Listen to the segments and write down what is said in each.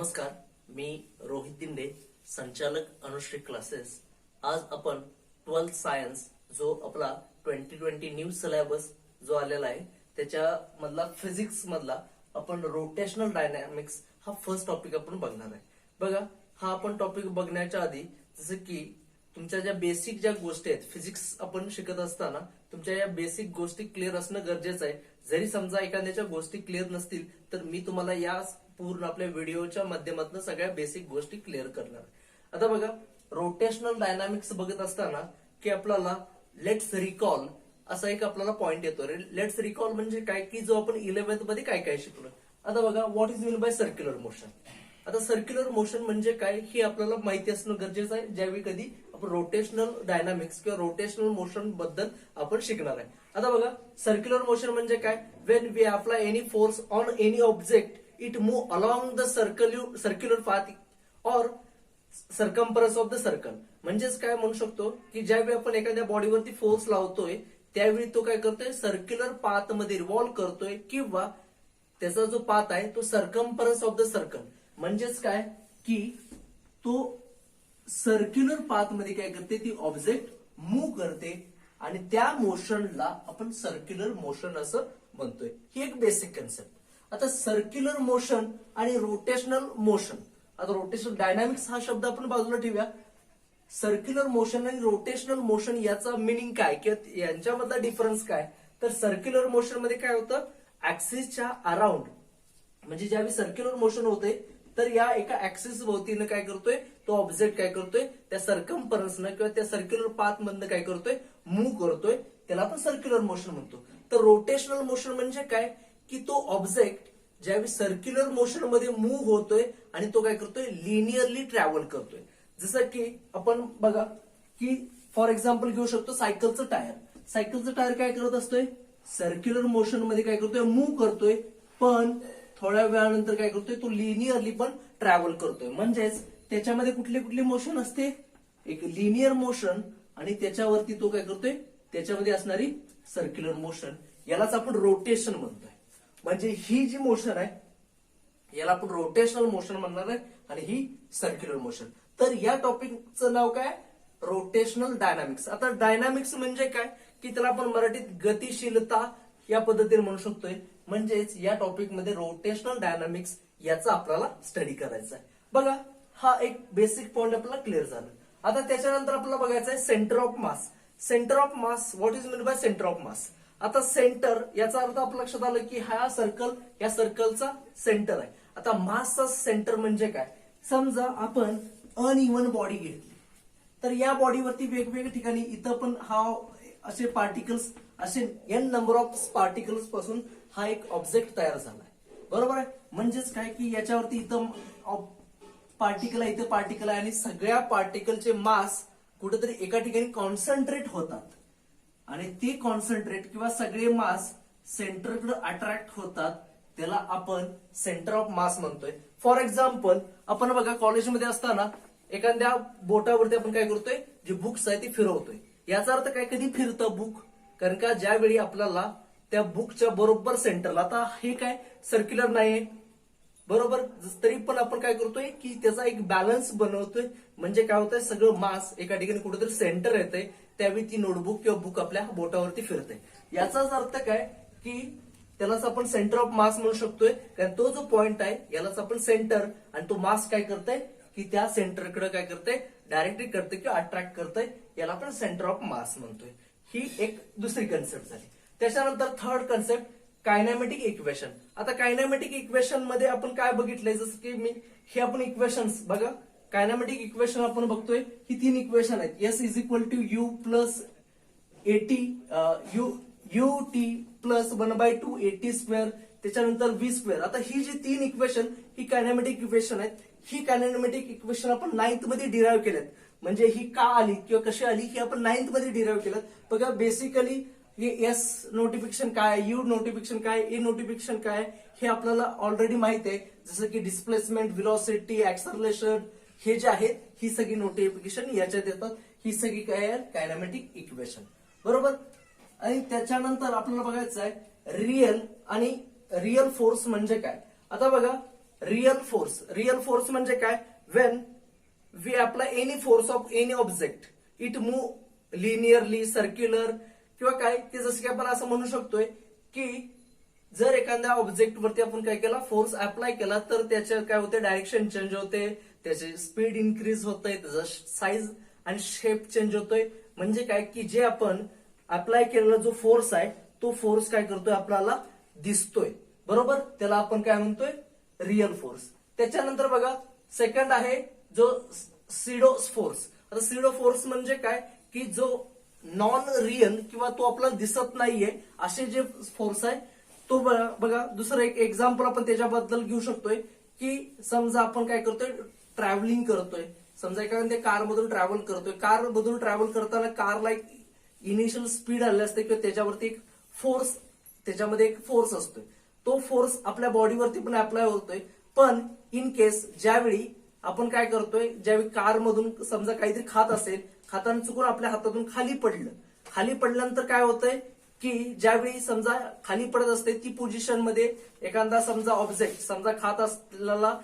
नमस्कार, मी रोहित दिंडे, संचालक अनुश्री क्लासेस. आज आपण 12th सायन्स जो आपला 2020 न्यू सिलेबस जो आलेला आहे त्याच्या मधला फिजिक्स मधला आपण रोटेशनल डायनॅमिक्स हा फर्स्ट टॉपिक आपण बघणार आहे. बघा, हा आपण टॉपिक बघण्याच्या आधी जसं की तुमच्या ज्या बेसिक ज्या गोष्टी आहेत फिजिक्स आपण शिकत असताना तुमच्या या बेसिक गोष्टी क्लिअर असणं गरजेचं आहे. जरी समजा एखाद्याच्या गोष्टी क्लिअर नसतील तर मी तुम्हाला या पूर्ण आपल्या व्हिडिओच्या माध्यमातून सगळ्या बेसिक गोष्टी क्लिअर करणार. आता बघा, रोटेशनल डायनामिक्स बघत असताना की आपल्याला लेट्स रिकॉल असा एक आपल्याला पॉइंट येतो. लेट्स रिकॉल म्हणजे काय की जो आपण 11th मध्ये काय काय शिकलो. आता बघा, what is mean by circular motion. आता सर्क्युलर मोशन म्हणजे काय हे आपल्याला माहिती असणं गरजेचं आहे ज्यावेळी कधी आपण रोटेशनल डायनामिक्स किंवा रोटेशनल मोशन बद्दल आपण शिकणार आहे. आता बघा, सर्क्युलर मोशन म्हणजे काय, when we apply any force on any object it move along the circular path और सर्कम्फरन्स ऑफ द सर्कल. म्हणजेच काय म्हणू शकतो की ज्यावेळी आपण एखाद्या बॉडीवरती फोर्स लावतोय त्यावेळी तो काय करतोय, सर्क्युलर पाथ मध्ये रिव्हॉल्व करतोय किंवा त्याचा जो पाथ आहे तो सर्कम्फरन्स ऑफ द सर्कल. म्हणजेच काय की तो सर्क्युलर पाथ मध्ये काय करते, ती ऑब्जेक्ट मूव्ह करते आणि त्या मोशनला आपण सर्क्युलर मोशन असं म्हणतोय. ही एक बेसिक कन्सेप्ट. आता सर्क्युलर मोशन आणि रोटेशनल मोशन, आता रोटेशनल डायनामिक्स हा शब्द आपण बाजूला ठेवूया. सर्क्युलर मोशन आणि रोटेशनल मोशन याचा मिनिंग काय किंवा यांच्यामधला डिफरन्स काय, तर सर्क्युलर मोशन मध्ये काय होतं, ऍक्सिसच्या अराउंड, म्हणजे ज्यावेळी सर्क्युलर मोशन होते तर या एका ऍक्सिस भोवतीनं काय करतोय, तो ऑब्जेक्ट काय करतोय, त्या सर्कम्फरन्सनं किंवा त्या सर्क्युलर पाथ मधनं काय करतोय, मूव्ह करतोय, त्याला आपण सर्क्युलर मोशन म्हणतो. तर रोटेशनल मोशन म्हणजे काय की तो ऑब्जेक्ट ज्यावेळी सर्क्युलर मोशन मध्ये मूव्ह होतोय आणि तो काय करतोय, लिनियरली ट्रॅव्हल करतोय. जसं की आपण बघा की फॉर एक्झाम्पल घेऊ शकतो सायकलचं टायर. सायकलचं टायर काय करत असतोय, सर्क्युलर मोशन मध्ये काय करतोय, मूव्ह करतोय, पण थोड्या वेळानंतर काय करतोय, तो लिनियरली पण ट्रॅव्हल करतोय. म्हणजेच त्याच्यामध्ये कुठली कुठली मोशन असते, एक लिनियर मोशन आणि त्याच्यावरती तो काय करतोय, त्याच्यामध्ये असणारी सर्क्युलर मोशन, यालाच आपण रोटेशन म्हणतोय. म्हणजे ही जी मोशन आहे याला आपण रोटेशनल मोशन म्हणणार आहे आणि ही सर्क्युलर मोशन. तर या टॉपिकचं नाव काय, रोटेशनल डायनामिक्स. आता डायनामिक्स म्हणजे काय की त्याला आपण मराठीत गतिशीलता या पद्धतीने म्हणू शकतोय. म्हणजेच या टॉपिक मध्ये रोटेशनल डायनामिक्स याचा आपल्याला स्टडी करायचा आहे. बघा, हा एक बेसिक पॉइंट आपल्याला क्लिअर झाला. आता त्याच्यानंतर आपल्याला बघायचं आहे centre of mass. Centre of mass, what is mean by centre of mass. आता सेंटर याचा अर्थ आपल्या लक्षात आलं की हा सर्कल, या सर्कलचा सेंटर आहे. आता मासचा सेंटर म्हणजे काय, समजा आपण अनइव्हन बॉडी घेतली तर या बॉडीवरती वेगवेगळ्या ठिकाणी इथं पण हा असे पार्टिकल्स, असे एन नंबर ऑफ पार्टिकल्स पासून हा एक ऑब्जेक्ट तयार झालाय, बरोबर आहे. म्हणजेच काय की याच्यावरती इथं पार्टिकल आहे, इथं पार्टिकल आहे आणि सगळ्या पार्टिकलचे मास कुठेतरी एका ठिकाणी कॉन्सन्ट्रेट होतात आणि ते कॉन्सन्ट्रेट किंवा सगळे मास सेंटरकडे अट्रॅक्ट होतात, त्याला आपण सेंटर ऑफ मास म्हणतोय. फॉर एक्झाम्पल आपण बघा कॉलेजमध्ये असताना एखाद्या बोटावरती आपण काय करतोय, जे बुक्स आहे ते फिरवतोय. याचा अर्थ काय, कधी फिरतं बुक, कारण का ज्यावेळी आपल्याला त्या बुकच्या बरोबर सेंटरला, आता हे काय सर्क्युलर नाहीये बरोबर, तरी पण आपण काय करतोय की त्याचा एक बॅलन्स बनवतोय. म्हणजे काय होतंय, सगळं मास एका ठिकाणी कुठेतरी सेंटर येतंय, त्यावेळी ती नोटबुक किंवा बुक आपल्या बोटावरती फिरते. याचाच अर्थ काय की त्यालाच आपण सेंटर ऑफ मास म्हणू शकतोय, कारण तो जो पॉइंट आहे यालाच आपण सेंटर, आणि तो मास काय करतंय की त्या सेंटरकडे काय करतंय, डायरेक्टली करतंय किंवा अट्रॅक्ट करतंय, याला आपण सेंटर ऑफ मास म्हणतोय. ही एक दुसरी कन्सेप्ट झाली. त्याच्यानंतर थर्ड कन्सेप्ट कायनॅमेटिक इक्वेशन. आता कायनॅमेटिक इक्वेशन मध्ये आपण काय बघितलंय, जसं की हे आपण इक्वेशन्स बघा, कायनॅमेटिक इक्वेशन आपण बघतोय, ही 3 इक्वेशन आहेत. S is equal to u plus at u t plus 1/2 at square, त्याच्यानंतर व्ही स्क्वेअर. आता ही जी 3 इक्वेशन ही कायनॅमेटिक इक्वेशन आहेत. ही कायनॅमेटिक इक्वेशन आपण 9th मध्ये डिराईव्ह केलेत. म्हणजे ही का आली किंवा कशी आली ही आपण 9th मध्ये डिराईव्ह केलं. बघा, बेसिकली हे एस नोटिफिकेशन काय, यू नोटिफिकेशन काय, ए नोटिफिकेशन काय, हे आपल्याला ऑलरेडी माहित आहे. जसं की डिस्प्लेसमेंट, व्हेलॉसिटी, ऍक्सलरेशन, हे जे आहेत ही सगळी नोटिफिकेशन याच्यात येतात. ही सगळी काय आहे, कायनॅमेटिक इक्वेशन, बरोबर. आणि त्याच्यानंतर आपल्याला बघायचं आहे रिअल आणि रिअल फोर्स म्हणजे काय. आता बघा, रिअल फोर्स म्हणजे काय? When we apply any force of any object it move linearly, circular किंवा काय, की जसं की आपण असं म्हणू शकतोय की जर एखाद्या ऑब्जेक्ट वरती आपण काय केला, फोर्स अप्लाय केला, तर त्याच्या काय होते, डायरेक्शन चेंज होते, त्याची स्पीड इन्क्रीज होते, त्याचा साईज आणि शेप चेंज होतोय. म्हणजे काय की जे आपण अप्लाय केलेला जो फोर्स आहे तो फोर्स काय करतोय, आपल्याला दिसतोय. बरोबर, त्याला आपण काय म्हणतोय, रिअल फोर्स. त्याच्यानंतर बघा सेकंड आहे जो सिडो फोर्स. आता सिडो फोर्स म्हणजे काय की जो नॉन रिअल किंवा तो आपल्याला दिसत नाहीये असे जे फोर्स आहे तो बघा. दुसरं एक एक्झाम्पल आपण त्याच्याबद्दल घेऊ शकतोय की समजा आपण काय करतोय, ट्रॅव्हलिंग करतोय. समजा एखाद्या कार मधून ट्रॅव्हल करतोय, कार मधून ट्रॅव्हल करताना कारला एक इनिशियल स्पीड आली असते किंवा त्याच्यावरती एक फोर्स, त्याच्यामध्ये एक फोर्स असतोय. तो फोर्स आपल्या बॉडीवरती पण अप्लाय होतोय. पण इन केस ज्यावेळी आपण काय करतोय, ज्यावेळी कार मधून समजा काहीतरी खात असेल, खाताना चुकून आपल्या हातातून खाली पडलं, खाली पडल्यानंतर काय होतंय की ज्यावेळी समजा खाली पडत असते ती पोझिशन मध्ये एखादा समजा ऑब्जेक्ट, समजा खात असलेला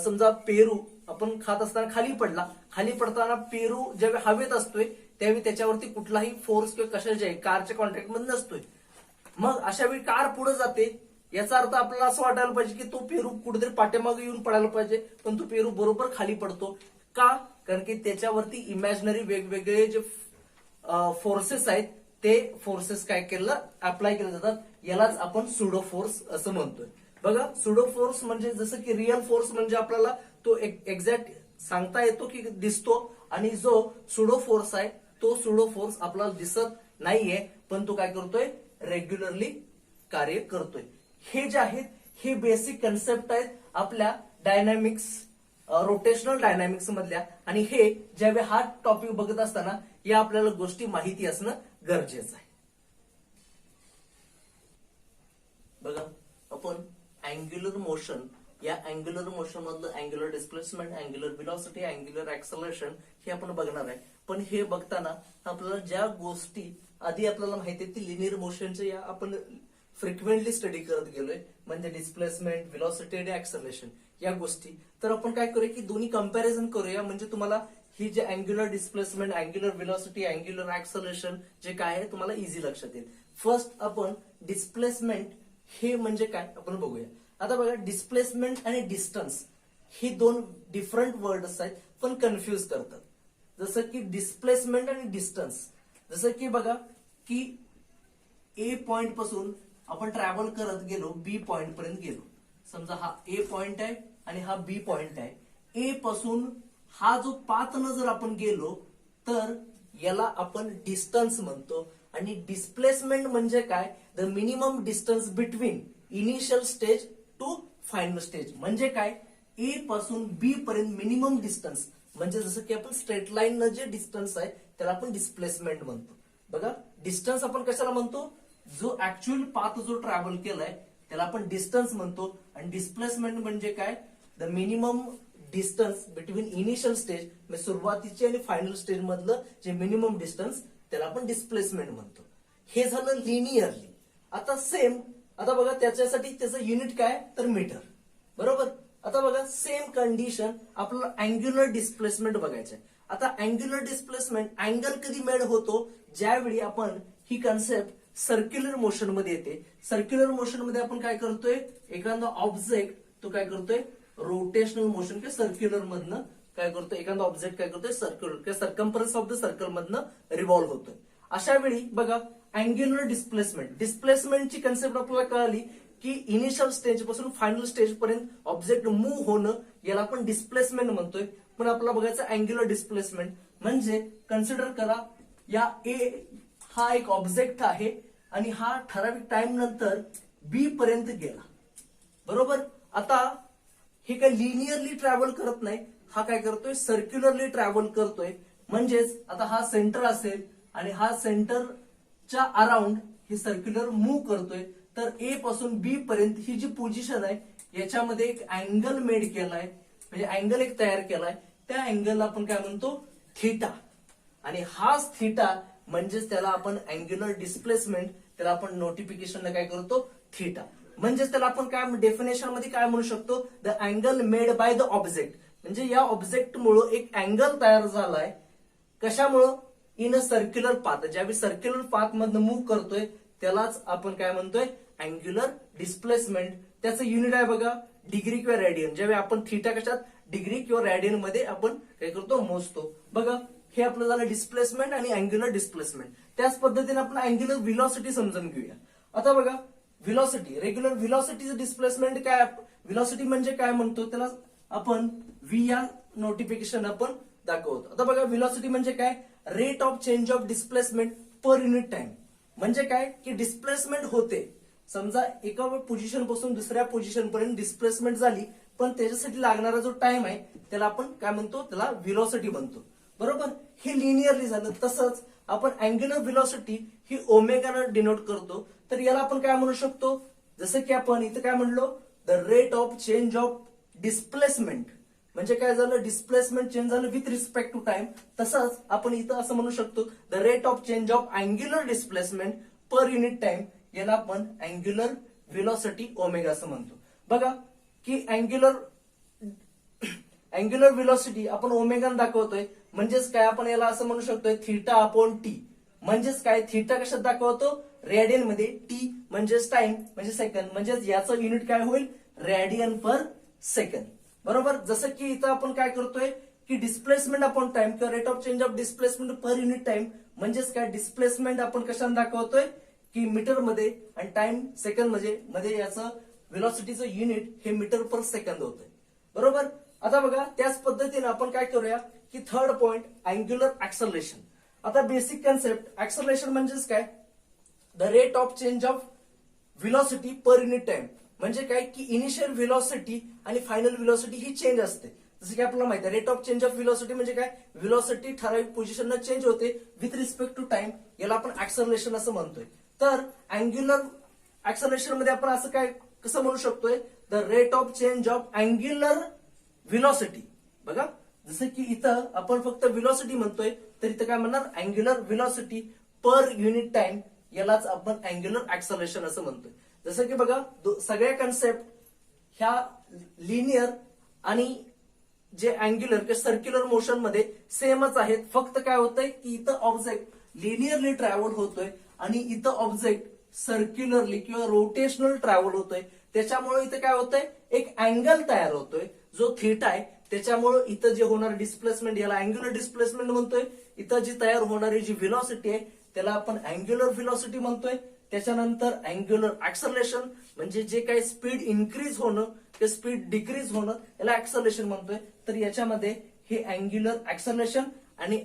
समजा पेरू आपण खात असताना खाली पडला, खाली पडताना पेरू ज्यावेळी हवेत असतोय त्यावेळी त्याच्यावरती कुठलाही फोर्स किंवा कशाच्या कारच्या कॉन्टॅक्ट मध्ये नसतोय. मग अशा वेळी कार पुढे जाते, याचा अर्थ आपल्याला असं वाटायला पाहिजे की तो पेरू कुठेतरी पाठीमागे येऊन पडायला पाहिजे, पण तो पेरू बरोबर खाली पडतो. का? कारण की त्याच्यावरती इमॅजिनरी वेगवेगळे जे फोर्सेस आहेत ते फोर्सेस काय केलं, अप्लाय केले जातात. यालाच आपण सुडो फोर्स असं म्हणतोय. बघा, सुडो फोर्स म्हणजे जसं की रिअल फोर्स म्हणजे आपल्याला तो एक्झॅक्ट सांगता येतो की दिसतो, आणि जो सुडो फोर्स आहे तो सुडो फोर्स आपल्याला दिसत नाहीये, पण तो काय करतोय, रेग्युलरली कार्य करतोय. हे जे आहेत हे बेसिक कन्सेप्ट आहेत आपल्या डायनॅमिक्स, रोटेशनल डायनॅमिक्स मधल्या. आणि हे ज्यावेळी हा टॉपिक बघत असताना या आपल्याला गोष्टी माहिती असणं गरजेचं आहे. बघा, आपण अँग्युलर मोशन, या अँग्युलर मोशन मधलं angular displacement, angular velocity, angular acceleration हे आपण बघणार आहे. पण हे बघताना आपल्याला ज्या गोष्टी आधी आपल्याला माहिती आहेत ती लिनियर मोशनच्या या आपण फ्रिक्वेंटली स्टडी करत गेलोय, म्हणजे डिस्प्लेसमेंट, व्हेलॉसिटी आणि ऍक्सलरेशन या गोष्टी. तर आपण काय करूया की दोन्ही कंपॅरिझन करूया, म्हणजे तुम्हाला ही जे angular displacement, angular velocity, angular acceleration जे काय आहे तुम्हाला इझी लक्षात येईल. फर्स्ट आपण डिस्प्लेसमेंट हे म्हणजे काय आपण बघूया. आता बघा, डिस्प्लेसमेंट आणि डिस्टन्स हे दोन डिफरंट वर्ड्स आहेत पण कन्फ्युज करतात. जसं की डिस्प्लेसमेंट आणि डिस्टन्स, जसं की बघा की ए पॉइंट पासून आपण ट्रॅव्हल करत गेलो, बी पॉइंट पर्यंत गेलो. समजा हा ए पॉइंट आहे आणि हा बी पॉइंट आहे. ए पासून हा जो पाथनं जर आपण गेलो तर याला आपण डिस्टन्स म्हणतो. आणि डिस्प्लेसमेंट म्हणजे काय, the minimum distance between initial stage to final stage. म्हणजे काय, ए पासून बी पर्यंत मिनिमम डिस्टन्स, म्हणजे जसं की आपण स्ट्रेट लाईन जे डिस्टन्स आहे त्याला आपण डिस्प्लेसमेंट म्हणतो. बघा, डिस्टन्स आपण कशाला म्हणतो, जो ऍक्च्युअल पाथ जो ट्रॅव्हल केलाय त्याला आपण डिस्टन्स म्हणतो. आणि डिस्प्लेसमेंट म्हणजे काय, the minimum distance between initial stage, म्हणजे सुरुवातीचे आणि फायनल स्टेज मधलं जे मिनिमम डिस्टन्स त्याला आपण डिस्प्लेसमेंट म्हणतो. हे झालं लिनियरली. आता सेम, आता बघा त्याच्यासाठी त्याचं युनिट काय तर मीटर. बरोबर. आता बघा सेम कंडिशन आपल्याला अँग्युलर डिस्प्लेसमेंट बघायचं आहे. आता अँग्युलर डिस्प्लेसमेंट अँगल कधी मेड होतो, ज्यावेळी आपण ही कन्सेप्ट सर्क्युलर मोशन मध्ये येते. सर्क्युलर मोशन मध्ये आपण काय करतोय, एखादा ऑब्जेक्ट तो काय करतोय, रोटेशनल मोशन किंवा सर्क्युलर मधनं काय करतोय, एखादा ऑब्जेक्ट काय करतोय, सर्क्युलर किंवा सर्कम्फरन्स ऑफ द सर्कल मधनं रिव्हॉल्व्ह होतोय. अशा वेळी बघा अँग्युलर डिस्प्लेसमेंटची कन्सेप्ट आपल्याला कळाली की इनिशियल स्टेज पासून फायनल स्टेज पर्यंत ऑब्जेक्ट मूव्ह होणं याला आपण डिस्प्लेसमेंट म्हणतोय. पण आपल्याला बघायचं अँग्युलर डिस्प्लेसमेंट म्हणजे कन्सिडर करा, या ए हा एक ऑब्जेक्ट आहे आणि हा ठराविक टाइम नंतर बी पर्यंत गेला. बरोबर. आता हे काय लिनियरली ट्रॅव्हल करत नाही, हा काय करतोय, सर्क्युलरली ट्रॅव्हल करतोय. म्हणजेच आता हा सेंटर असेल आणि हा सेंटरच्या अराउंड हे सर्क्युलर मूव्ह करतोय. तर ए पासून बी पर्यंत ही जी पोझिशन आहे याच्यामध्ये एक अँगल मेड केलाय, म्हणजे अँगल एक तयार केलाय. त्या अँगलला आपण काय म्हणतो, थीटा. आणि हाच थीटा म्हणजेच त्याला आपण अँग्युलर डिस्प्लेसमेंट, त्याला आपण नोटिफिकेशनला काय करतो, थीटा. म्हणजेच त्याला आपण काय डेफिनेशन मध्ये काय म्हणू शकतो, the angle made by the object. म्हणजे या ऑब्जेक्टमुळे एक अँगल तयार झालाय. कशामुळं? In a circular path. ज्यावेळी सर्क्युलर पाथ मधनं मूव्ह करतोय त्यालाच आपण काय म्हणतोय, अँग्युलर डिस्प्लेसमेंट. त्याचं युनिट आहे बघा डिग्री किंवा रेडियन. ज्यावेळी आपण थीटा कशात डिग्री किंवा रेडियन मध्ये आपण काय करतो, मोजतो. बघा हे आपलं झालं डिस्प्लेसमेंट आणि अँग्युलर डिस्प्लेसमेंट. त्याच पद्धतीने आपण अँग्युलर व्हेलॉसिटी समजून घेऊया. आता बघा व्हेलॉसिटी, रेग्युलर व्हेलॉसिटीचं डिस्प्लेसमेंट काय, व्हेलॉसिटी म्हणजे काय म्हणतो त्याला आपण व्ही या नोटिफिकेशन आपण दाखवतो. आता बघा व्हेलॉसिटी म्हणजे काय, rate of change of displacement per unit time. म्हणजे काय की डिस्प्लेसमेंट होते, समजा एका पोझिशन पासून दुसऱ्या पोझिशन पर्यंत डिस्प्लेसमेंट झाली, पण त्याच्यासाठी लागणारा जो टाइम आहे त्याला आपण काय म्हणतो, त्याला व्हेलॉसिटी म्हणतो. बरोबर, हे लिनियरली झालं. तसंच आपण अँग्युलर व्हेलॉसिटी ही ओमेगानं डिनोट करतो. तर याला आपण काय म्हणू शकतो, जसं की आपण इथं काय म्हणलो, the rate of change of displacement. म्हणजे काय झालं, डिस्प्लेसमेंट चेंज झालं विथ रिस्पेक्ट टू टाइम. तसंच आपण इथं असं म्हणू शकतो, the rate of change of angular displacement per unit time. याला आपण अँग्युलर व्हेलॉसिटी ओमेगा असं म्हणतो. बघा की अँग्युलर व्हेलॉसिटी आपण ओमेगान दाखवतोय. म्हणजेच काय, आपण याला असं म्हणू शकतोय थीटा अपॉन टी. म्हणजेच काय, थीटा कशात दाखवतो, रेडियन मध्ये, टी म्हणजेच टाइम म्हणजे सेकंद. म्हणजेच याचं युनिट काय होईल, रेडियन पर सेकंद. बरोबर, जसं की इथं आपण काय करतोय की डिस्प्लेसमेंट अपॉन टाइम किंवा rate of change of displacement per unit time. म्हणजेच काय, डिस्प्लेसमेंट आपण कशाने दाखवतोय की मीटर मध्ये आणि टाइम सेकंद मध्ये याचं व्हेलॉसिटीचं युनिट हे मीटर पर सेकंद होतंय. बरोबर, आता बघा त्याच पद्धतीने आपण काय करूया की थर्ड पॉइंट अँग्युलर ऍक्सलरेशन. आता बेसिक कन्सेप्ट, ऍक्सलरेशन म्हणजेच काय, the rate of change of velocity per unit time. म्हणजे काय की इनिशियल व्हेलॉसिटी आणि फायनल व्हेलॉसिटी ही चेंज असते. जसं की आपल्याला माहिती आहे, rate of change of velocity म्हणजे काय, व्हेलॉसिटी ठराविक पोझिशनला चेंज होते विथ रिस्पेक्ट टू टाइम. याला आपण ऍक्सलरेशन असं म्हणतोय. तर अँग्युलर ऍक्सलरेशन मध्ये आपण असं काय कसं म्हणू शकतोय, the rate of change of angular velocity. बघा जसं की इथं आपण फक्त व्हेलॉसिटी म्हणतोय, तर इथं काय म्हणणार, angular velocity per unit time. यालाच आपण अँग्युलर ऍक्सलरेशन असं म्हणतोय. जसं की बघा सगळ्या कन्सेप्ट ह्या लिनियर आणि जे अँग्युलर किंवा सर्क्युलर मोशन मध्ये सेमच आहेत. फक्त काय होतंय की इथं ऑब्जेक्ट लिनियरली ट्रॅव्हल होतोय आणि इथं ऑब्जेक्ट सर्क्युलरली किंवा रोटेशनल ट्रॅव्हल होतोय. त्याच्यामुळे इथं काय होतंय, एक अँगल तयार होतोय जो थीटा आहे. त्याच्यामुळे इथं जे होणार डिस्प्लेसमेंट याला अँग्युलर डिस्प्लेसमेंट म्हणतोय. इथं जी तयार होणारी जी व्हेलॉसिटी आहे त्याला आपण अँग्युलर व्हेलॉसिटी म्हणतोय. त्याच्यानंतर अँग्युलर ऍक्सलरेशन म्हणजे जे काही स्पीड इन्क्रीज होणं किंवा स्पीड डिक्रीज होणं याला ऍक्सलरेशन म्हणतोय. तर याच्यामध्ये हे अँग्युलर ऍक्सलरेशन आणि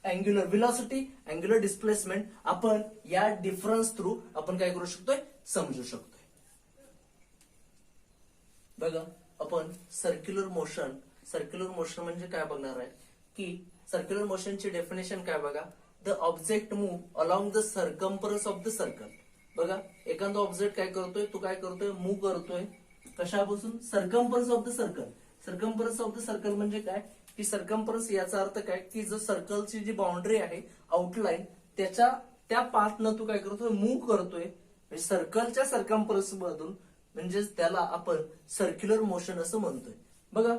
अँग्युलर व्हेलॉसिटी, अँग्युलर डिस्प्लेसमेंट आपण या डिफरन्स थ्रू आपण काय करू शकतोय, समजू शकतोय. बघा आपण सर्क्युलर मोशन म्हणजे काय बघणार आहे की सर्क्युलर मोशनची डेफिनेशन काय बघा, the object move along the circumference of the circle. बघा एखादा ऑब्जेक्ट काय करतोय, तो काय करतोय, मूव्ह करतोय कशापासून, circumference of the circle. Circumference of the circle म्हणजे काय की सर्कम्फरन्स याचा अर्थ काय की जो सर्कलची जी बाउंड्री आहे आउटलाईन त्या पाथनं तू काय करतोय, मूव्ह करतोय. म्हणजे सर्कलच्या सर्कम्फरन्स मधून, म्हणजेच त्याला आपण सर्क्युलर मोशन असं म्हणतोय. बघा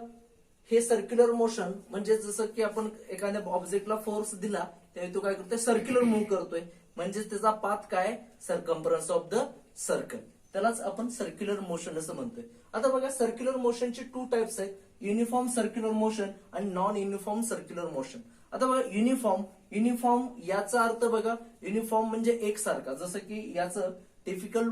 हे सर्क्युलर मोशन म्हणजे जसं की आपण एखाद्या ऑब्जेक्टला फोर्स दिला त्यावेळी तो काय करतोय, सर्क्युलर मूव्ह करतोय. म्हणजेच त्याचा पाथ काय, सर्कम्फरन्स ऑफ द सर्कल. त्यालाच आपण सर्क्युलर मोशन असं म्हणतोय. आता बघा सर्क्युलर मोशनचे 2 टाइप्स आहेत, युनिफॉर्म सर्क्युलर मोशन आणि नॉन युनिफॉर्म सर्क्युलर मोशन. आता बघा युनिफॉर्म याचा अर्थ बघा, युनिफॉर्म म्हणजे एकसारखा. जसं की याचं टिपिकल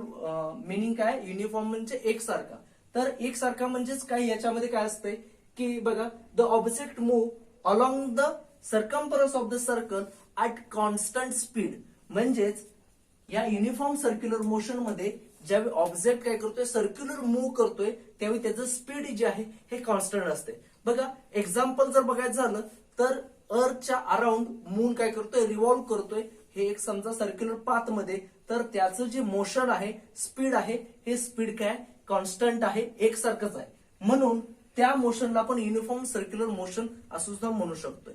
मिनिंग काय, युनिफॉर्म म्हणजे एकसारखा. तर एकसारखा म्हणजेच काय, याच्यामध्ये काय असतंय की बघा the object move along the circumference of the circle at constant speed. म्हणजेच या युनिफॉर्म सर्क्युलर मोशन मध्ये ज्यावेळी ऑब्जेक्ट काय करतोय, सर्क्युलर मूव्ह करतोय, त्यावेळी त्याचं स्पीड जे आहे हे कॉन्स्टंट असते. बघा एक्झाम्पल जर बघायचं झालं तर अर्थच्या अराउंड मून काय करतोय, रिव्हॉल्व करतोय. हे एक समजा सर्क्युलर पाथ मध्ये, तर त्याचं जे मोशन आहे, स्पीड आहे, हे स्पीड काय कॉन्स्टंट आहे, एकसारखंच आहे. म्हणून त्या मोशनला आपण युनिफॉर्म सर्क्युलर मोशन असं सुद्धा म्हणू शकतोय.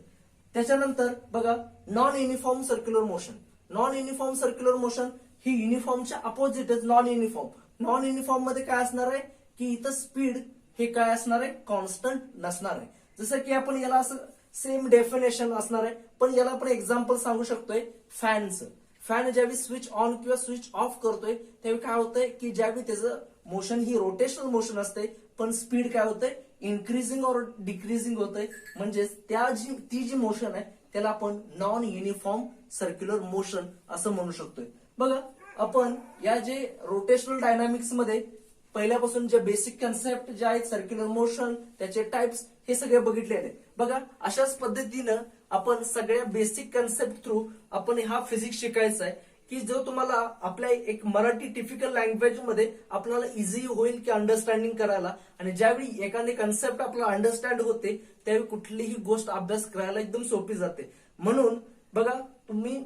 त्याच्यानंतर बघा non uniform circular motion. Non uniform circular motion ही युनिफॉर्मच्या अपोजिटच नॉन युनिफॉर्म. नॉन युनिफॉर्म मध्ये काय असणार आहे की इथं स्पीड हे काय असणार आहे, कॉन्स्टंट नसणार आहे. जसं की आपण याला असं सेम डेफिनेशन असणार आहे, पण याला आपण एक्झाम्पल सांगू शकतोय फॅनचं. फॅन ज्यावेळी स्विच ऑन किंवा स्विच ऑफ करतोय त्यावेळी काय होतंय की ज्यावेळी त्याचं मोशन ही रोटेशनल मोशन असते, पण स्पीड काय होतंय, इन्क्रीजिंग और डिक्रीजिंग होतंय. म्हणजेच ती जी मोशन आहे त्याला आपण नॉन युनिफॉर्म सर्क्युलर मोशन असं म्हणू शकतोय. बघा आपण या जे रोटेशनल डायनामिक्स मध्ये पहिल्यापासून जे बेसिक कन्सेप्ट जे आहेत सर्क्युलर मोशन, त्याचे टाइप्स हे सगळे बघितलेले आहेत. बघा अशाच पद्धतीनं आपण सगळ्या बेसिक कन्सेप्ट थ्रू आपण हा फिजिक्स शिकायचा आहे की जो तुम्हाला आपल्या एक मराठी टिपिकल लँग्वेज मध्ये आपल्याला इझी होईल की अंडरस्टँडिंग करायला. आणि ज्यावेळी एखादी कन्सेप्ट आपल्याला अंडरस्टँड होते त्यावेळी कुठलीही गोष्ट अभ्यास करायला एकदम सोपी जाते. म्हणून बघा तुम्ही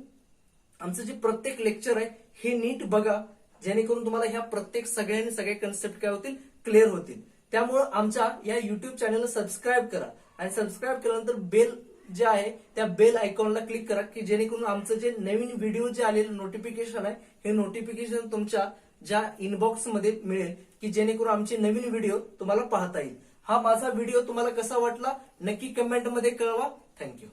आमचं जे प्रत्येक लेक्चर आहे हे नीट बघा, जेणेकरून तुम्हाला ह्या प्रत्येक सगळे कन्सेप्ट काय होतील, क्लिअर होतील. त्यामुळं आमच्या या युट्यूब चॅनलला सबस्क्राईब करा आणि सबस्क्राईब केल्यानंतर बेल जे आहे त्या बेल आयकॉनला क्लिक करा की जेणेकरून आमचं जे नवीन व्हिडिओ जे आलेले नोटिफिकेशन आहे हे नोटिफिकेशन तुमच्या ज्या इनबॉक्स मध्ये मिळेल की जेणेकरून आमचे नवीन व्हिडिओ तुम्हाला पाहता येईल. हा माझा व्हिडिओ तुम्हाला कसा वाटला नक्की कमेंट मध्ये कळवा. थँक्यू.